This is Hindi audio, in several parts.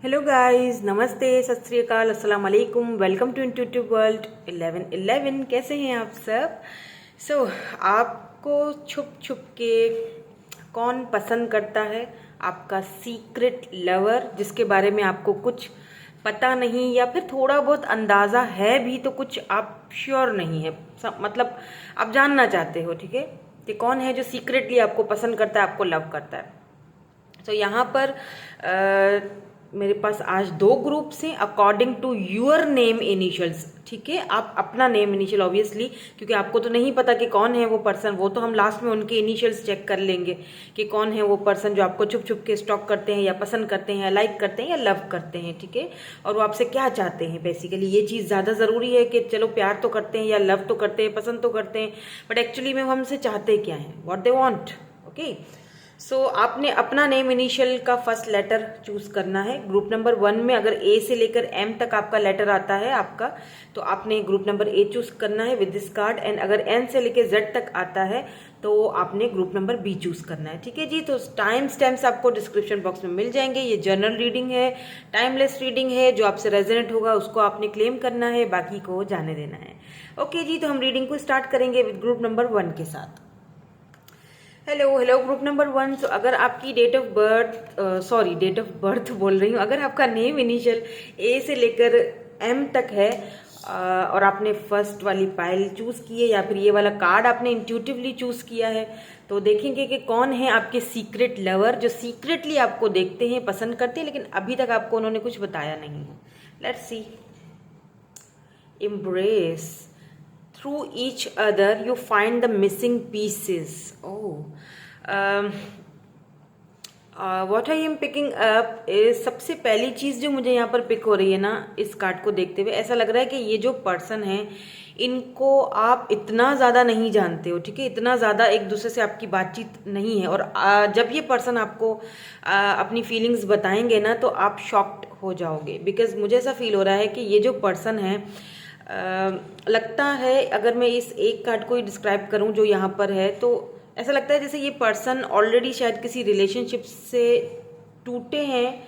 हेलो गाइस, नमस्ते, सत श्री अकाल, अस्सलाम वालेकुम। Welcome to intuitive world 1111। कैसे हैं आप सब? आपको छुप छुप के कौन पसंद करता है? आपका सीक्रेट लवर, जिसके बारे में आपको कुछ पता नहीं या फिर थोड़ा बहुत अंदाज़ा है भी तो कुछ आप श्योर नहीं है, मतलब आप जानना चाहते हो, ठीक है, कि कौन है जो सीक्रेटली आपको पसंद करता है, आपको लव करता है। तो यहाँ पर मेरे पास आज दो ग्रुप्स हैं according to your name initials. ठीक है, आप अपना नेम इनिशियल ऑब्वियसली, क्योंकि आपको तो नहीं पता कि कौन है वो पर्सन, वो तो हम लास्ट में उनके इनिशियल्स चेक कर लेंगे कि कौन है वो पर्सन जो आपको छुप छुप के स्टॉक करते हैं या पसंद करते हैं या लाइक करते हैं या लव करते हैं। ठीक है, और वो आपसे क्या चाहते हैं बेसिकली। ये चीज़ ज़्यादा ज़रूरी है कि चलो प्यार तो करते हैं या लव तो करते हैं, पसंद तो करते हैं, बट एक्चुअली में वो हमसे चाहते क्या हैं, व्हाट दे वांट। ओके, आपने अपना नेम इनिशियल का फर्स्ट लेटर चूज करना है। ग्रुप नंबर 1 में अगर ए से लेकर एम तक आपका लेटर आता है आपका, तो आपने ग्रुप नंबर ए चूज करना है विद दिस कार्ड। एंड अगर एन से लेकर जेड तक आता है तो आपने ग्रुप नंबर बी चूज करना है। ठीक है जी, तो टाइम स्टैम्प्स आपको डिस्क्रिप्शन बॉक्स में मिल जाएंगे। ये जनरल रीडिंग है, टाइमलेस रीडिंग है, जो आपसे रेजोनेट होगा उसको आपने क्लेम करना है, बाकी को जाने देना है। ओके जी, तो हम रीडिंग को स्टार्ट करेंगे विद ग्रुप नंबर 1 के साथ। Hello group number 1। अगर आपकी डेट ऑफ बर्थ बोल रही हूँ, अगर आपका नेम इनिशियल ए से लेकर एम तक है और आपने फर्स्ट वाली पाइल चूज की है या फिर ये वाला कार्ड आपने इंट्यूटिवली चूज किया है, तो देखेंगे कि कौन है आपके सीक्रेट लवर जो सीक्रेटली आपको देखते हैं, पसंद करते हैं, लेकिन अभी तक आपको उन्होंने कुछ बताया नहीं है। Let's see. Embrace. Through each other you find the missing pieces. What I am picking up is, सबसे पहली चीज़ जो मुझे यहाँ पर पिक हो रही है ना, इस कार्ड को देखते हुए ऐसा लग रहा है कि ये जो पर्सन है इनको आप इतना ज़्यादा नहीं जानते हो। ठीक है, इतना ज़्यादा एक दूसरे से आपकी बातचीत नहीं है, और जब ये पर्सन आपको अपनी फीलिंग्स बताएंगे ना तो आप शॉक्ड हो जाओगे। बिकॉज मुझे ऐसा फील हो रहा है कि ये जो पर्सन है, लगता है अगर मैं इस एक कार्ड को ही डिस्क्राइब करूं जो यहाँ पर है, तो ऐसा लगता है जैसे ये पर्सन ऑलरेडी शायद किसी रिलेशनशिप से टूटे हैं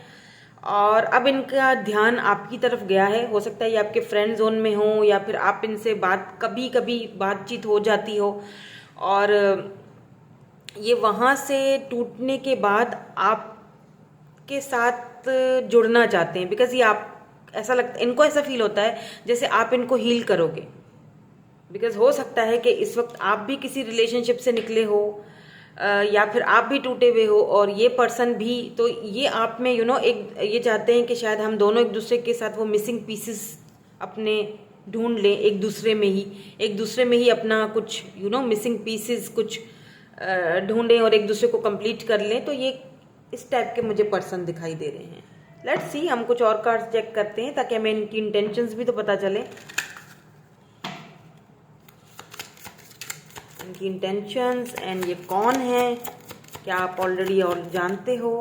और अब इनका ध्यान आपकी तरफ गया है। हो सकता है ये आपके फ्रेंड जोन में हो या फिर आप इनसे कभी कभी बातचीत हो जाती हो, और ये वहाँ से टूटने के बाद आपके साथ जुड़ना चाहते हैं। बिकॉज ये आप, ऐसा लगता है इनको, ऐसा फील होता है जैसे आप इनको हील करोगे। बिकॉज हो सकता है कि इस वक्त आप भी किसी रिलेशनशिप से निकले हो या फिर आप भी टूटे हुए हो और ये पर्सन भी। तो ये आप में एक ये चाहते हैं कि शायद हम दोनों एक दूसरे के साथ वो मिसिंग पीसेस अपने ढूंढ लें, एक दूसरे में ही अपना कुछ मिसिंग पीसेस कुछ ढूंढें और एक दूसरे को कंप्लीट कर लें। तो ये इस टाइप के मुझे पर्सन दिखाई दे रहे हैं। लेट्स सी, हम कुछ और कार्ड्स चेक करते हैं ताकि हमें इनकी इंटेंशंस भी तो पता चले। इनकी इंटेंशंस एंड ये कौन है, क्या आप ऑलरेडी और जानते हो?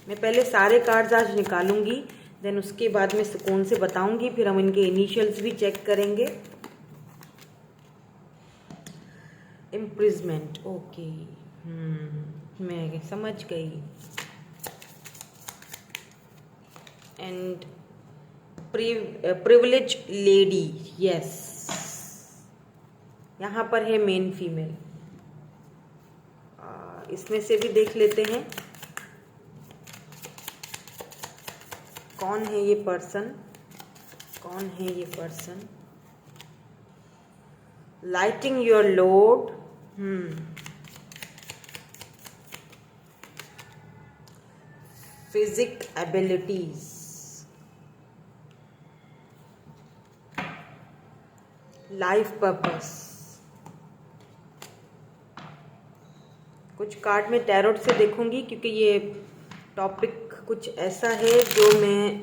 मैं पहले सारे कार्ड्स आज निकालूंगी, देन उसके बाद में सुकून से बताऊंगी, फिर हम इनके इनिशियल्स भी चेक करेंगे। इम्प्रिजमेंट, ओके, मैं समझ गई। एंड प्रिविलेज लेडी, यस, यहाँ पर है मेन फीमेल। इसमें से भी देख लेते हैं कौन है ये पर्सन, कौन है ये person. Lighting your load, psychic abilities, life purpose. कुछ कार्ड में टैरोट से देखूंगी क्योंकि ये टॉपिक कुछ ऐसा है जो मैं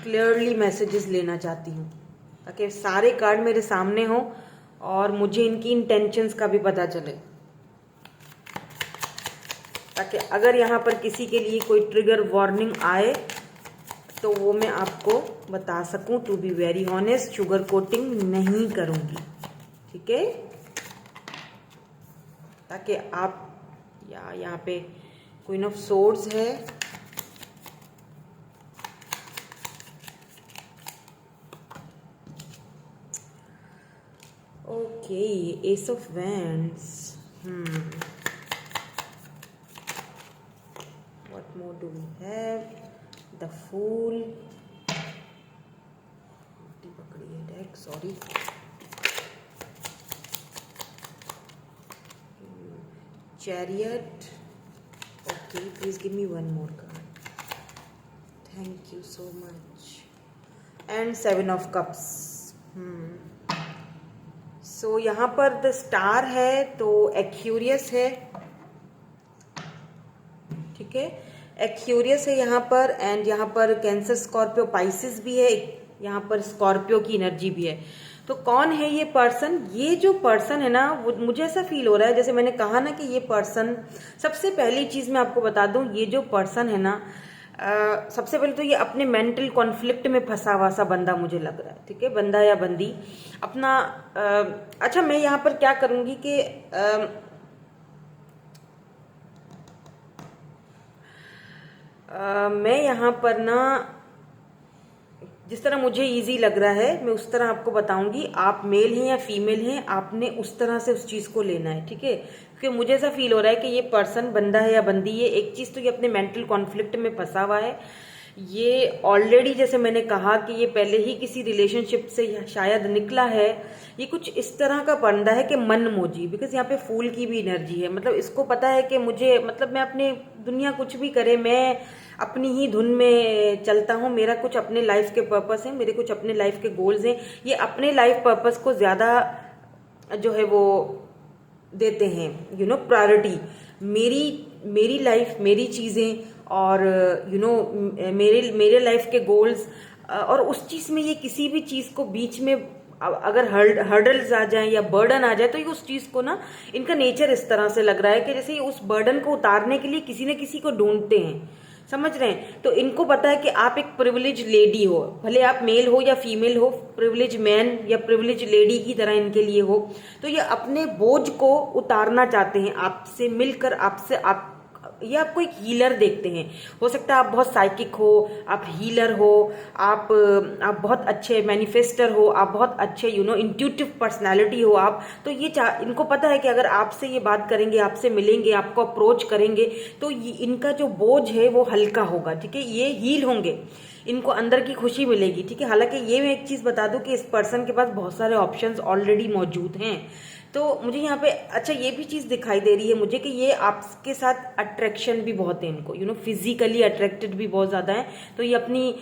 क्लियरली मैसेजेस लेना चाहती हूँ, ताकि सारे कार्ड मेरे सामने हो और मुझे इनकी इंटेंशंस का भी पता चले, ताकि अगर यहाँ पर किसी के लिए कोई ट्रिगर वार्निंग आए तो वो मैं आपको बता सकूं। To be very honest, sugar coating नहीं करूंगी, ठीक है, ताकि आप, या यहाँ पे क्वीन ऑफ सोर्ड्स है, Okay, Ace of Wands. What more do we have? The Fool. पकड़ी है deck, sorry. Chariot. Okay, please give me one more card. Thank you so much. And Seven of Cups. सो यहाँ पर द स्टार है तो एक्यूरियस है, ठीक है, एक्यूरियस है यहाँ पर, एंड यहाँ पर कैंसर, स्कॉर्पियो, पाइसिस भी है, यहाँ पर स्कॉर्पियो की एनर्जी भी है। तो कौन है ये पर्सन? ये जो पर्सन है ना, वो मुझे ऐसा फील हो रहा है, जैसे मैंने कहा ना कि ये पर्सन, सबसे पहली चीज मैं आपको बता दूं, ये जो पर्सन है ना, सबसे पहले तो ये अपने मेंटल कॉन्फ्लिक्ट में फंसा हुआ सा बंदा मुझे लग रहा है, ठीक है, बंदा या बंदी अपना। अच्छा, मैं यहाँ पर क्या करूंगी कि मैं यहाँ पर ना, जिस तरह मुझे इजी लग रहा है मैं उस तरह आपको बताऊंगी। आप मेल हैं या फीमेल हैं, आपने उस तरह से उस चीज को लेना है, ठीक है, क्योंकि मुझे ऐसा फील हो रहा है कि ये पर्सन बंदा है या बंदी है। एक चीज तो ये अपने मेंटल कॉन्फ्लिक्ट में फंसा हुआ है, ये ऑलरेडी, जैसे मैंने कहा कि ये पहले ही किसी रिलेशनशिप से शायद निकला है। ये कुछ इस तरह का बंदा है कि मन मोजी, बिकॉज यहाँ पे फूल की भी एनर्जी है, मतलब इसको पता है कि मुझे, मतलब मैं अपने दुनिया कुछ भी करे, मैं अपनी ही धुन में चलता हूँ, मेरा कुछ अपने लाइफ के पर्पस है, मेरे कुछ अपने लाइफ के गोल्स हैं। ये अपने लाइफ पर्पस को ज्यादा जो है वो देते हैं, यू नो, प्रायोरिटी। मेरी लाइफ, मेरी चीजें, और मेरे लाइफ के गोल्स, और उस चीज में ये किसी भी चीज को बीच में अगर हर्डल्स आ जाए या बर्डन आ जाए, तो ये उस चीज को ना, इनका नेचर इस तरह से लग रहा है कि जैसे ये उस बर्डन को उतारने के लिए किसी न किसी को ढूंढते हैं, समझ रहे हैं। तो इनको पता है कि आप एक प्रिविलेज लेडी हो, भले आप मेल हो या फीमेल हो, प्रिविलेज मैन या प्रिविलेज लेडी की तरह इनके लिए हो। तो ये अपने बोझ को उतारना चाहते हैं आपसे मिलकर, ये आपको एक हीलर देखते हैं। हो सकता है आप बहुत साइकिक हो, आप हीलर हो, आप बहुत अच्छे मैनिफेस्टर हो, आप बहुत अच्छे इंट्यूटिव पर्सनालिटी हो आप। तो ये इनको पता है कि अगर आपसे ये बात करेंगे, आपसे मिलेंगे, आपको अप्रोच करेंगे, तो इनका जो बोझ है वो हल्का होगा, ठीक है, ये हील होंगे, इनको अंदर की खुशी मिलेगी, ठीक है। हालांकि ये मैं एक चीज बता दूं कि इस पर्सन के पास बहुत सारे ऑप्शंस ऑलरेडी मौजूद हैं। तो मुझे यहाँ पे अच्छा ये भी चीज दिखाई दे रही है मुझे कि ये आपके साथ अट्रैक्शन भी बहुत है इनको, फिजिकली अट्रैक्टेड भी बहुत ज्यादा है। तो ये अपनी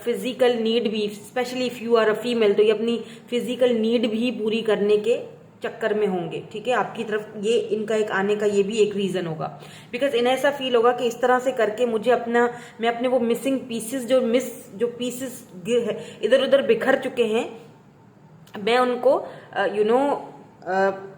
फिजिकल नीड भी, specially if you are a female, तो ये अपनी फिजिकल नीड भी पूरी करने के चक्कर में होंगे, ठीक है, आपकी तरफ। ये इनका एक आने का ये भी एक रीजन होगा, बिकॉज इन्हें ऐसा फील होगा कि इस तरह से करके मैं अपने वो मिसिंग पीसेस, जो पीसेस इधर उधर बिखर चुके हैं, मैं उनको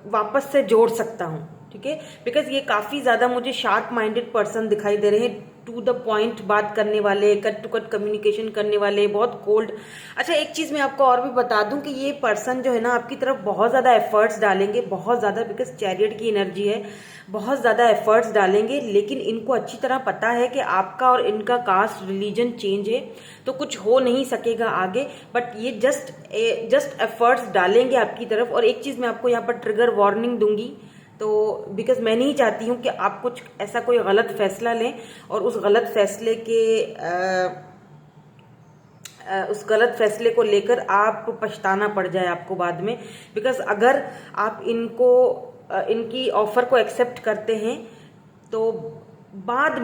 वापस से जोड़ सकता हूँ, ठीक है। बिकॉज ये काफी ज्यादा मुझे शार्प माइंडेड पर्सन दिखाई दे रहे हैं, टू द पॉइंट बात करने वाले, कट टू कट कम्युनिकेशन करने वाले, बहुत कोल्ड। अच्छा, एक चीज मैं आपको और भी बता दूं कि ये पर्सन जो है ना, आपकी तरफ बहुत ज्यादा एफर्ट्स डालेंगे, बहुत ज्यादा, बिकॉज चैरियट की एनर्जी है, बहुत ज्यादा एफर्ट्स डालेंगे। लेकिन इनको अच्छी तरह पता है कि आपका और इनका कास्ट, रिलीजन चेंज है, तो कुछ हो नहीं सकेगा आगे। बट ये जस्ट एफर्ट्स डालेंगे आपकी तरफ। और एक चीज मैं आपको यहाँ पर ट्रिगर वार्निंग दूंगी, तो बिकॉज मैं नहीं चाहती हूँ कि आप कुछ ऐसा कोई गलत फैसला लें और उस गलत फैसले को लेकर आप पछताना पड़ जाए आपको बाद में। बिकॉज अगर आप इनकी ऑफर को एक्सेप्ट करते हैं, तो बाद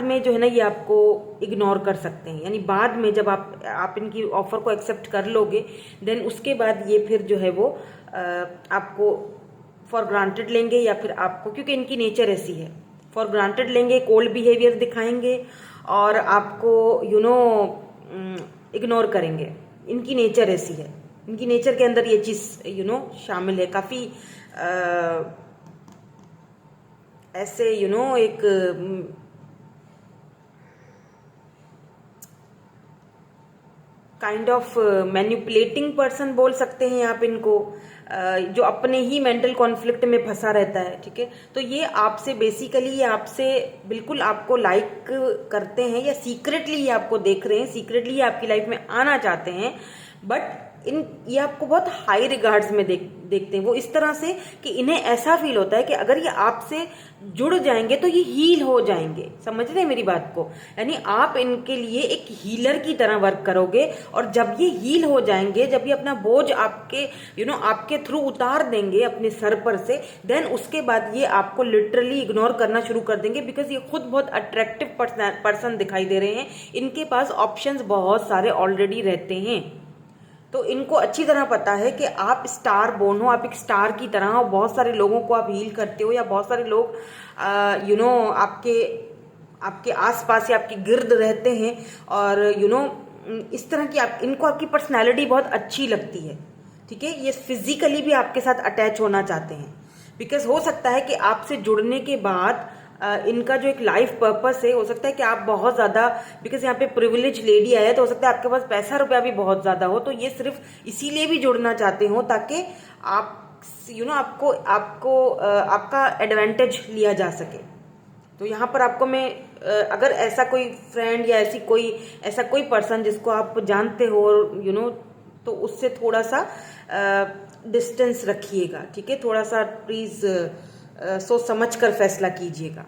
में जो है ना, ये आपको इग्नोर कर सकते हैं। यानी बाद में जब आप इनकी ऑफर को एक्सेप्ट कर लोगे, देन उसके बाद ये फिर जो है वो आपको फॉर ग्रांटेड लेंगे, या फिर आपको, क्योंकि इनकी नेचर ऐसी है, फॉर ग्रांटेड लेंगे, कोल्ड बिहेवियर दिखाएंगे और आपको इग्नोर करेंगे। इनकी नेचर ऐसी है, इनकी नेचर के अंदर ये चीज शामिल है काफी। ऐसे एक काइंड ऑफ मैनिपुलेटिंग पर्सन बोल सकते हैं आप इनको, जो अपने ही मेंटल कॉन्फ्लिक्ट में फंसा रहता है, ठीक है। तो ये आपसे बेसिकली, ये आपसे बिल्कुल आपको लाइक करते हैं, या सीक्रेटली ये आपको देख रहे हैं, सीक्रेटली आपकी लाइफ में आना चाहते हैं। बट ये आपको बहुत हाई रिगार्ड्स में देखते हैं, वो इस तरह से कि इन्हें ऐसा फील होता है कि अगर ये आपसे जुड़ जाएंगे तो ये हील हो जाएंगे। समझ रहे हैं मेरी बात को? यानी आप इनके लिए एक हीलर की तरह वर्क करोगे, और जब ये हील हो जाएंगे, जब ये अपना बोझ आपके आपके थ्रू उतार देंगे अपने सर पर से, देन उसके बाद ये आपको लिटरली इग्नोर करना शुरू कर देंगे, बिकॉज ये खुद बहुत अट्रैक्टिव पर्सन दिखाई दे रहे हैं। इनके पास ऑप्शंस बहुत सारे ऑलरेडी रहते हैं, तो इनको अच्छी तरह पता है कि आप स्टार बोर्न हो, आप एक स्टार की तरह हो, बहुत सारे लोगों को आप हील करते हो, या बहुत सारे लोग आपके आसपास या आपके गिर्द रहते हैं, और इस तरह की इनको आपकी पर्सनैलिटी बहुत अच्छी लगती है। ठीक है, ये फिजिकली भी आपके साथ अटैच होना चाहते हैं, बिकॉज हो सकता है कि आपसे जुड़ने के बाद इनका जो एक लाइफ पर्पस है, हो सकता है कि आप बहुत ज्यादा, बिकॉज यहाँ पे प्रिविलेज लेडी आया है, तो हो सकता है आपके पास पैसा रुपया भी बहुत ज्यादा हो, तो ये सिर्फ इसीलिए भी जुड़ना चाहते हो ताकि आप आपका एडवांटेज लिया जा सके। तो यहाँ पर आपको मैं अगर ऐसा कोई फ्रेंड या ऐसा कोई पर्सन जिसको आप जानते हो, तो उससे थोड़ा सा डिस्टेंस रखिएगा। ठीक है, थोड़ा सा प्लीज सोच समझ कर फैसला कीजिएगा।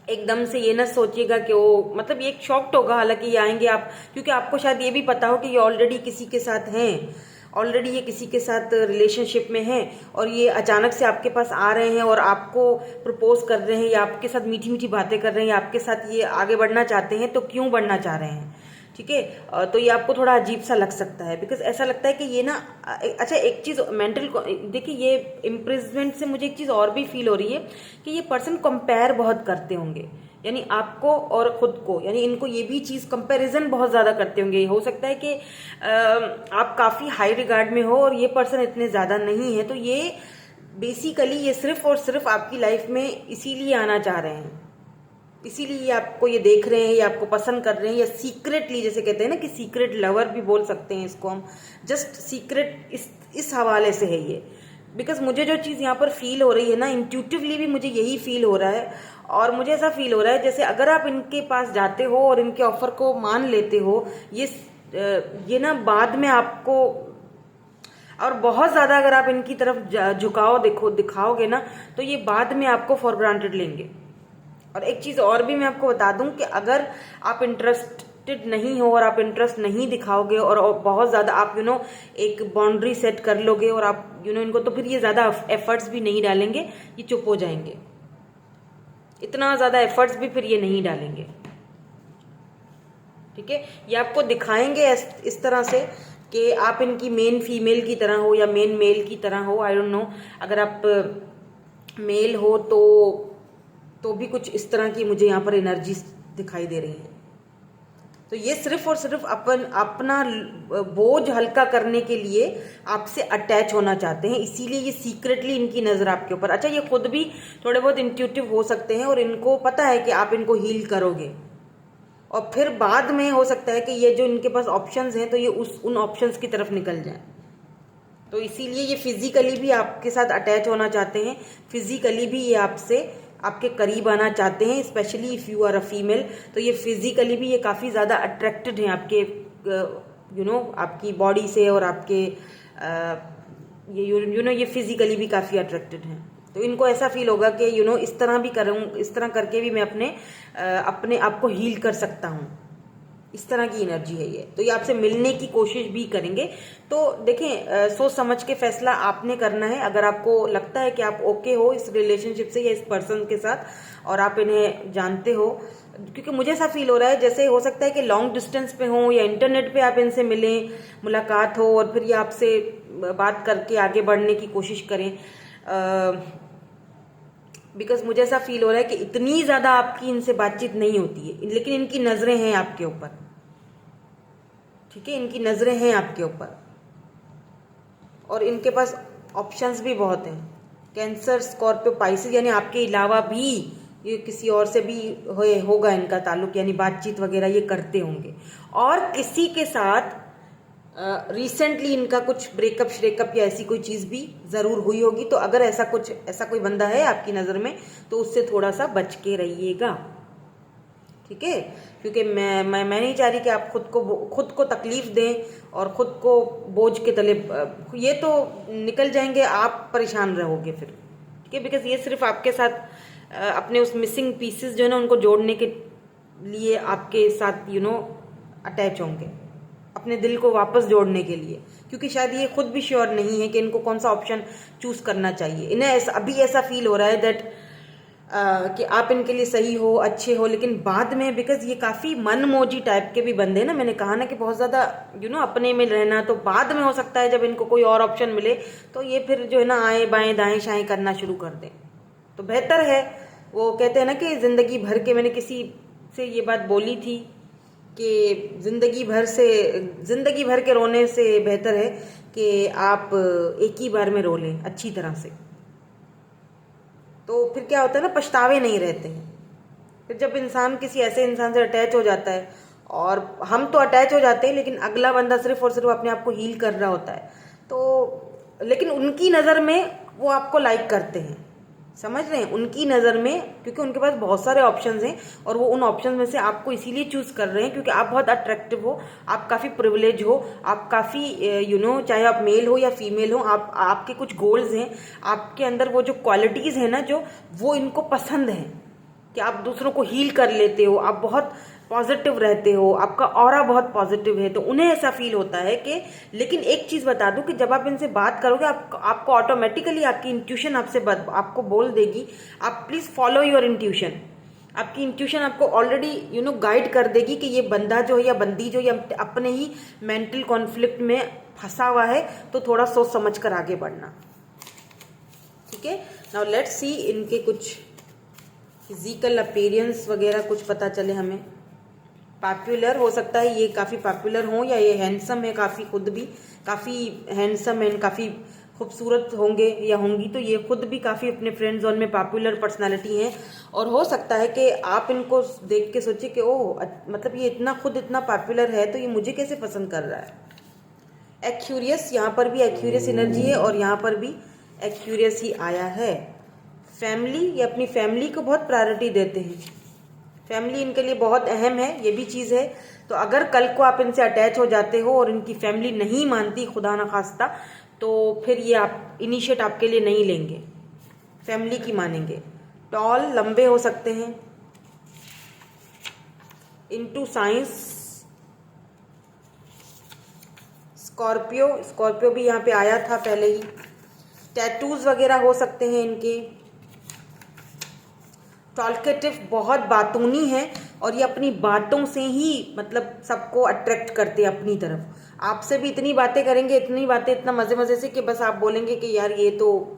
एकदम से ये ना सोचिएगा कि वो मतलब ये एक शॉक्ड होगा, हालांकि ये आएंगे आप, क्योंकि आपको शायद ये भी पता हो कि ये ऑलरेडी किसी के साथ हैं, ऑलरेडी ये किसी के साथ रिलेशनशिप में हैं, और ये अचानक से आपके पास आ रहे हैं और आपको प्रपोज कर रहे हैं, या आपके साथ मीठी मीठी बातें कर रहे हैं, या आपके साथ ये आगे बढ़ना चाहते हैं। तो क्यों बढ़ना चाह रहे हैं? ठीक है, तो ये आपको थोड़ा अजीब सा लग सकता है, बिकॉज ऐसा लगता है कि ये ना अच्छा, एक चीज मेंटल, देखिए ये इम्प्रेसमेंट से मुझे एक चीज और भी फील हो रही है कि ये पर्सन कंपेयर बहुत करते होंगे, यानी आपको और खुद को, यानी इनको ये भी चीज कंपैरिजन बहुत ज्यादा करते होंगे। हो सकता है कि आप काफी हाई रिगार्ड में हो और ये पर्सन इतने ज्यादा नहीं है, तो ये बेसिकली ये सिर्फ और सिर्फ आपकी लाइफ में इसीलिए आना चाह रहे हैं, इसीलिए आपको ये देख रहे हैं, ये आपको पसंद कर रहे हैं, या सीक्रेटली, जैसे कहते हैं ना कि सीक्रेट लवर भी बोल सकते हैं इसको हम, जस्ट सीक्रेट इस हवाले से है ये। बिकॉज मुझे जो चीज़ यहाँ पर फील हो रही है ना, इंट्यूटिवली भी मुझे यही फील हो रहा है, और मुझे ऐसा फील हो रहा है जैसे अगर आप इनके पास जाते हो और इनके ऑफर को मान लेते हो, ये ना बाद में आपको, और बहुत ज्यादा अगर आप इनकी तरफ झुकाव दिखाओगे ना, तो ये बाद में आपको फॉर ग्रांटेड लेंगे। और एक चीज और भी मैं आपको बता दूं कि अगर आप इंटरेस्टेड नहीं हो और आप इंटरेस्ट नहीं दिखाओगे और बहुत ज्यादा आप एक बाउंड्री सेट कर लोगे और आप इनको, तो फिर ये ज्यादा एफर्ट्स भी नहीं डालेंगे, ये चुप हो जाएंगे, इतना ज्यादा एफर्ट्स भी फिर ये नहीं डालेंगे। ठीक है, ये आपको दिखाएंगे इस तरह से कि आप इनकी मेन फीमेल की तरह हो या मेन मेल की तरह हो, आई डोंट नो। अगर आप मेल हो तो भी कुछ इस तरह की मुझे यहाँ पर एनर्जी दिखाई दे रही है। तो ये सिर्फ और सिर्फ अपना बोझ हल्का करने के लिए आपसे अटैच होना चाहते हैं, इसीलिए ये सीक्रेटली इनकी नजर आपके ऊपर। अच्छा, ये खुद भी थोड़े बहुत इंट्यूटिव हो सकते हैं और इनको पता है कि आप इनको हील करोगे, और फिर बाद में हो सकता है कि ये जो इनके पास ऑप्शंस हैं तो ये उन ऑप्शंस की तरफ निकल जाए। तो इसीलिए ये फिजिकली भी आपके साथ अटैच होना चाहते हैं, फिजिकली भी ये आपके करीब आना चाहते हैं, specially if you are a female. तो ये फिजिकली भी ये काफी ज्यादा अट्रैक्टेड हैं आपके आपकी बॉडी से, और आपके ये फिजिकली भी काफी अट्रैक्टेड हैं। तो इनको ऐसा फील होगा कि इस तरह भी करूँ, इस तरह करके भी मैं अपने आप को हील कर सकता हूँ, इस तरह की एनर्जी है ये। तो ये आपसे मिलने की कोशिश भी करेंगे। तो देखें, सोच समझ के फैसला आपने करना है। अगर आपको लगता है कि आप ओके हो इस रिलेशनशिप से या इस पर्सन के साथ और आप इन्हें जानते हो, क्योंकि मुझे ऐसा फील हो रहा है जैसे हो सकता है कि लॉन्ग डिस्टेंस पे हो या इंटरनेट पे आप इनसे मिलें, मुलाकात हो और फिर ये आपसे बात करके आगे बढ़ने की कोशिश करें। बिकॉज मुझे ऐसा फील हो रहा है कि इतनी ज्यादा आपकी इनसे बातचीत नहीं होती है, लेकिन इनकी नजरें हैं आपके ऊपर। ठीक है, इनकी नजरें हैं आपके ऊपर और इनके पास ऑप्शंस भी बहुत हैं। कैंसर, स्कॉर्पियो, पाइसेस, यानी आपके अलावा भी ये किसी और से भी होगा इनका ताल्लुक, यानी बातचीत वगैरह ये करते होंगे। और किसी के साथ रिसेंटली इनका कुछ ब्रेकअप श्रेकअप या ऐसी कोई चीज भी जरूर हुई होगी। तो अगर ऐसा कोई बंदा है आपकी नजर में, तो उससे थोड़ा सा बच के रहिएगा। ठीक ठीक है, क्योंकि मैं नहीं चाह रही कि आप खुद को तकलीफ दें और खुद को बोझ के तले, ये तो निकल जाएंगे, आप परेशान रहोगे फिर, ठीक है, बिकॉज ये सिर्फ आपके साथ अपने उस मिसिंग पीसेस जो है ना उनको जोड़ने के लिए आपके साथ अटैच होंगे, अपने दिल को वापस जोड़ने के लिए, क्योंकि शायद ये खुद भी श्योर नहीं है कि इनको कौन सा ऑप्शन चूज करना चाहिए। इन्हें अभी ऐसा फील हो रहा है दैट कि आप इनके लिए सही हो, अच्छे हो, लेकिन बाद में बिकॉज ये काफ़ी मनमोजी टाइप के भी बंदे हैं ना, मैंने कहा ना कि बहुत ज़्यादा अपने में रहना, तो बाद में हो सकता है जब इनको कोई और ऑप्शन मिले तो ये फिर जो है ना आए बाएं दाएं शाएं करना शुरू कर दें। तो बेहतर है, वो कहते हैं ना कि ज़िंदगी भर के, मैंने किसी से ये बात बोली थी कि ज़िंदगी भर के रोने से बेहतर है कि आप एक ही बार में रो लें अच्छी तरह से, तो फिर क्या होता है ना, पछतावे नहीं रहते हैं। फिर जब इंसान किसी ऐसे इंसान से अटैच हो जाता है, और हम तो अटैच हो जाते हैं लेकिन अगला बंदा सिर्फ और सिर्फ अपने आप को हील कर रहा होता है, तो लेकिन उनकी नज़र में वो आपको लाइक करते हैं, समझ रहे हैं, उनकी नज़र में, क्योंकि उनके पास बहुत सारे ऑप्शंस हैं और वो उन ऑप्शंस में से आपको इसीलिए चूज कर रहे हैं क्योंकि आप बहुत अट्रैक्टिव हो, आप काफ़ी प्रिविलेज हो, आप काफ़ी चाहे आप मेल हो या फीमेल हो, आपके कुछ गोल्स हैं, आपके अंदर वो जो क्वालिटीज़ हैं ना, जो वो इनको पसंद है कि आप दूसरों को हील कर लेते हो, आप बहुत पॉजिटिव रहते हो, आपका ऑरा बहुत पॉजिटिव है, तो उन्हें ऐसा फील होता है कि, लेकिन एक चीज़ बता दूं कि जब आप इनसे बात करोगे आपको ऑटोमेटिकली आपकी इंट्यूशन आपको बोल देगी, आप प्लीज़ फॉलो योर इंट्यूशन। आपकी इंट्यूशन आपको ऑलरेडी गाइड कर देगी कि ये बंदा जो है या बंदी जो या अपने ही मेंटल कॉन्फ्लिक्ट में फंसा हुआ है, तो थोड़ा सोच समझ कर आगे बढ़ना, ठीक है। नाउ लेट्स सी इनके कुछ फिजिकल अपीयरेंस वगैरह कुछ पता चले हमें। पॉपुलर हो सकता है ये काफ़ी पॉपुलर हो, या ये हैंडसम है काफ़ी, खुद भी काफ़ी हैंडसम एंड काफ़ी खूबसूरत होंगे या होंगी, तो ये खुद भी काफ़ी अपने फ्रेंड जोन में पॉपुलर पर्सनालिटी हैं। और हो सकता है कि आप इनको देख के सोचे कि ओह, मतलब ये इतना पॉपुलर है तो ये मुझे कैसे पसंद कर रहा है। एक्यूरियस, यहाँ पर भी एक्यूरियस एनर्जी है और यहाँ पर भी एक्यूरियस ही आया है। फैमिली, ये अपनी फैमिली को बहुत प्रायोरिटी देते हैं, फैमिली इनके लिए बहुत अहम है, ये भी चीज़ है। तो अगर कल को आप इनसे अटैच हो जाते हो और इनकी फैमिली नहीं मानती, खुदा ना खास्ता, तो फिर ये आप इनिशिएट आपके लिए नहीं लेंगे, फैमिली की मानेंगे। टॉल, लंबे हो सकते हैं। इनटू साइंस, स्कॉर्पियो भी यहाँ पे आया था पहले ही। टैटूज वगैरह हो सकते हैं इनके। टॉल्केटिव, बहुत बातूनी है और ये अपनी बातों से ही मतलब सबको अट्रैक्ट करते हैं अपनी तरफ। आपसे भी इतनी बातें करेंगे, इतनी बातें, इतना मजे से कि बस आप बोलेंगे कि यार ये तो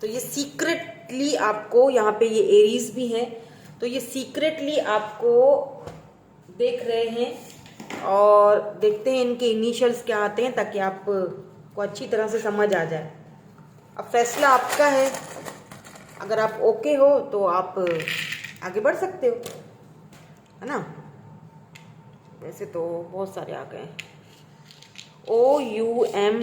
ये सीक्रेटली आपको, यहाँ पे ये एरीज भी है, तो ये सीक्रेटली आपको देख रहे हैं और देखते हैं इनके इनिशियल्स क्या आते हैं ताकि आपको अच्छी तरह से समझ आ जाए। अब फैसला आपका है, अगर आप ओके हो तो आप आगे बढ़ सकते हो, है ना। वैसे तो बहुत सारे आ गए। OUMWTPG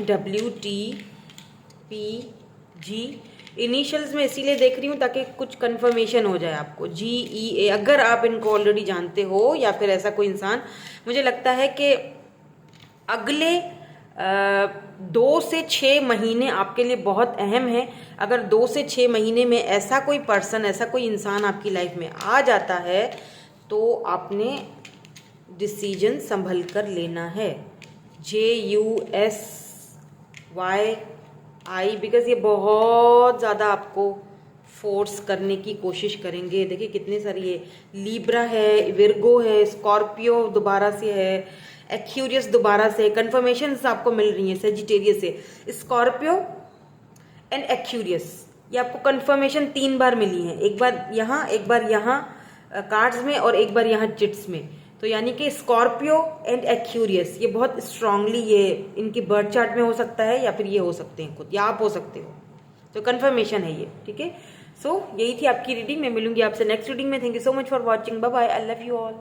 इनिशियल्स में इसीलिए देख रही हूँ ताकि कुछ कंफर्मेशन हो जाए आपको। GEA, अगर आप इनको ऑलरेडी जानते हो या फिर ऐसा कोई इंसान, मुझे लगता है कि अगले 2 से 6 महीने आपके लिए बहुत अहम है। अगर 2 से 6 महीने में ऐसा कोई पर्सन, ऐसा कोई इंसान आपकी लाइफ में आ जाता है तो आपने डिसीजन संभल कर लेना है। JUSYI, बिकॉज ये बहुत ज़्यादा आपको फोर्स करने की कोशिश करेंगे। देखिए कितने सारी, ये लिब्रा है, विर्गो है, स्कॉर्पियो दोबारा से है, एक्यूरियस दोबारा से, कंफर्मेशन आपको मिल रही है सेजिटेरियस से, स्कॉर्पियो एंड एक्यूरियस, ये आपको कंफर्मेशन 3 बार मिली है, एक बार यहाँ, एक बार यहाँ कार्ड्स में और एक बार यहाँ चिट्स में। तो यानी कि स्कॉर्पियो एंड एक्यूरियस ये बहुत स्ट्रांगली, ये इनकी बर्थ चार्ट में हो सकता है या फिर ये हो सकते हैं खुद, या आप हो सकते हो, तो कंफर्मेशन है ये, ठीक है। सो यही थी आपकी रीडिंग। मैं मिलूंगी आपसे नेक्स्ट रीडिंग में। Thank you so much for watching, bye bye, I love you all.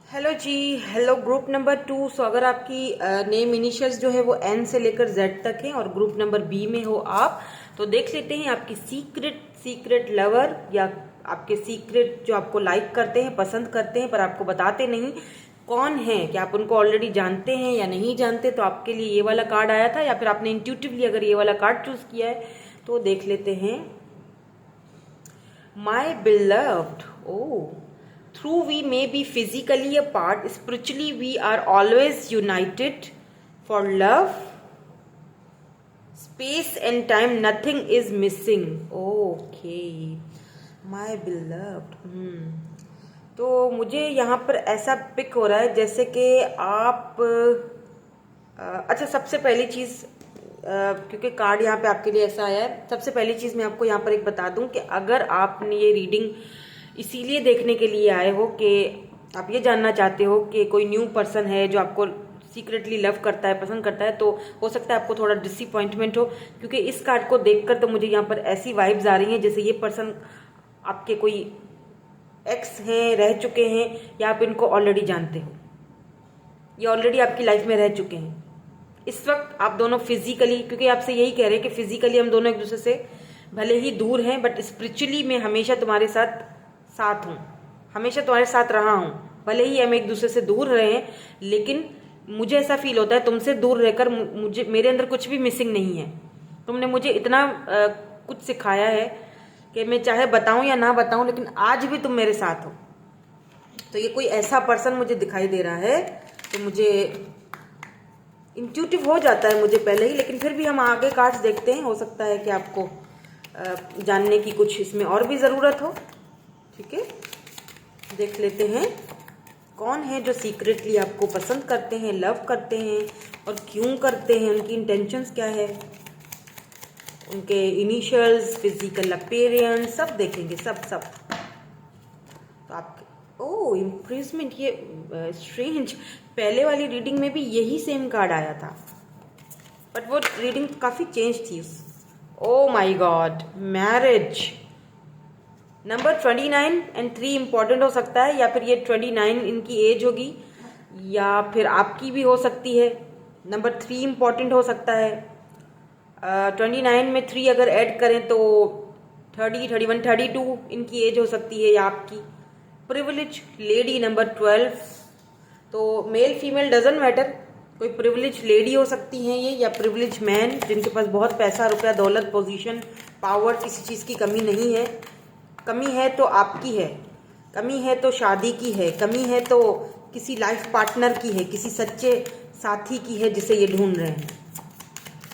Hello जी, हेलो ग्रुप नंबर 2। सो अगर आपकी नेम इनिशियल्स जो है वो N से लेकर Z तक है और ग्रुप नंबर B में हो आप, तो देख लेते हैं आपकी सीक्रेट लवर या आपके सीक्रेट जो आपको लाइक करते हैं, पसंद करते हैं पर आपको बताते नहीं, कौन है, क्या आप उनको ऑलरेडी जानते हैं या नहीं जानते। तो आपके लिए ये वाला कार्ड आया था, या फिर आपने इंट्यूटिवली अगर ये वाला कार्ड चूज किया है तो देख लेते हैं। My beloved, oh through we may be physically apart, spiritually we are always united for love, space and time nothing is missing. Okay my beloved. तो मुझे यहाँ पर ऐसा पिक हो रहा है जैसे कि आप अच्छा, सबसे पहली चीज़ क्योंकि कार्ड यहाँ पे आपके लिए ऐसा आया है, सबसे पहली चीज़ मैं आपको यहाँ पर एक बता दूं कि अगर आपने ये रीडिंग इसीलिए देखने के लिए आए हो कि आप ये जानना चाहते हो कि कोई न्यू पर्सन है जो आपको सीक्रेटली लव करता है, पसंद करता है, तो हो सकता है आपको थोड़ा डिसअपॉइंटमेंट हो, क्योंकि इस कार्ड को देखकर तो मुझे यहाँ पर ऐसी वाइब्स आ रही हैं जैसे ये पर्सन आपके कोई एक्स हैं, रह चुके हैं, या आप इनको ऑलरेडी जानते हो, ये ऑलरेडी आपकी लाइफ में रह चुके हैं। इस वक्त आप दोनों फिजिकली, क्योंकि आपसे यही कह रहे हैं कि फिजिकली हम दोनों एक दूसरे से भले ही दूर हैं बट स्पिरिचुअली मैं हमेशा तुम्हारे साथ हूँ, हमेशा तुम्हारे साथ रहा हूँ। भले ही हम एक दूसरे से दूर रहे हैं लेकिन मुझे ऐसा फील होता है तुमसे दूर रहकर मुझे, मेरे अंदर कुछ भी मिसिंग नहीं है। तुमने मुझे इतना कुछ सिखाया है कि मैं चाहे बताऊं या ना बताऊं लेकिन आज भी तुम मेरे साथ हो। तो ये कोई ऐसा पर्सन मुझे दिखाई दे रहा है, तो मुझे इंट्यूटिव हो जाता है मुझे पहले ही, लेकिन फिर भी हम आगे कार्ड्स देखते हैं, हो सकता है कि आपको जानने की कुछ इसमें और भी ज़रूरत हो। ठीक है, देख लेते हैं कौन है जो सीक्रेटली आपको पसंद करते हैं, लव करते हैं, और क्यों करते हैं, उनकी इंटेंशंस क्या है, उनके इनिशियल्स, फिजिकल अपीयरेंस, सब देखेंगे, सब। तो आप ओह इम्प्रेसमेंट, ये स्ट्रेंज, पहले वाली रीडिंग में भी यही सेम कार्ड आया था बट वो रीडिंग काफ़ी चेंज थी। ओ my God, marriage number 29 and 3 important हो सकता है, या फिर ये 29 इनकी एज होगी या फिर आपकी भी हो सकती है। नंबर 3 इंपॉर्टेंट हो सकता है। 29 में 3 अगर ऐड करें तो 30, 31, 32 इनकी एज हो सकती है या आपकी। प्रिविलेज लेडी नंबर 12, तो मेल फीमेल डजंट मैटर, कोई प्रिविलेज लेडी हो सकती हैं ये, या प्रिविलेज मैन जिनके पास बहुत पैसा, रुपया, दौलत, पोजीशन, पावर, किसी चीज़ की कमी नहीं है। कमी है तो आपकी है, कमी है तो शादी की है, कमी है तो किसी लाइफ पार्टनर की है, किसी सच्चे साथी की है जिसे ये ढूंढ रहे हैं।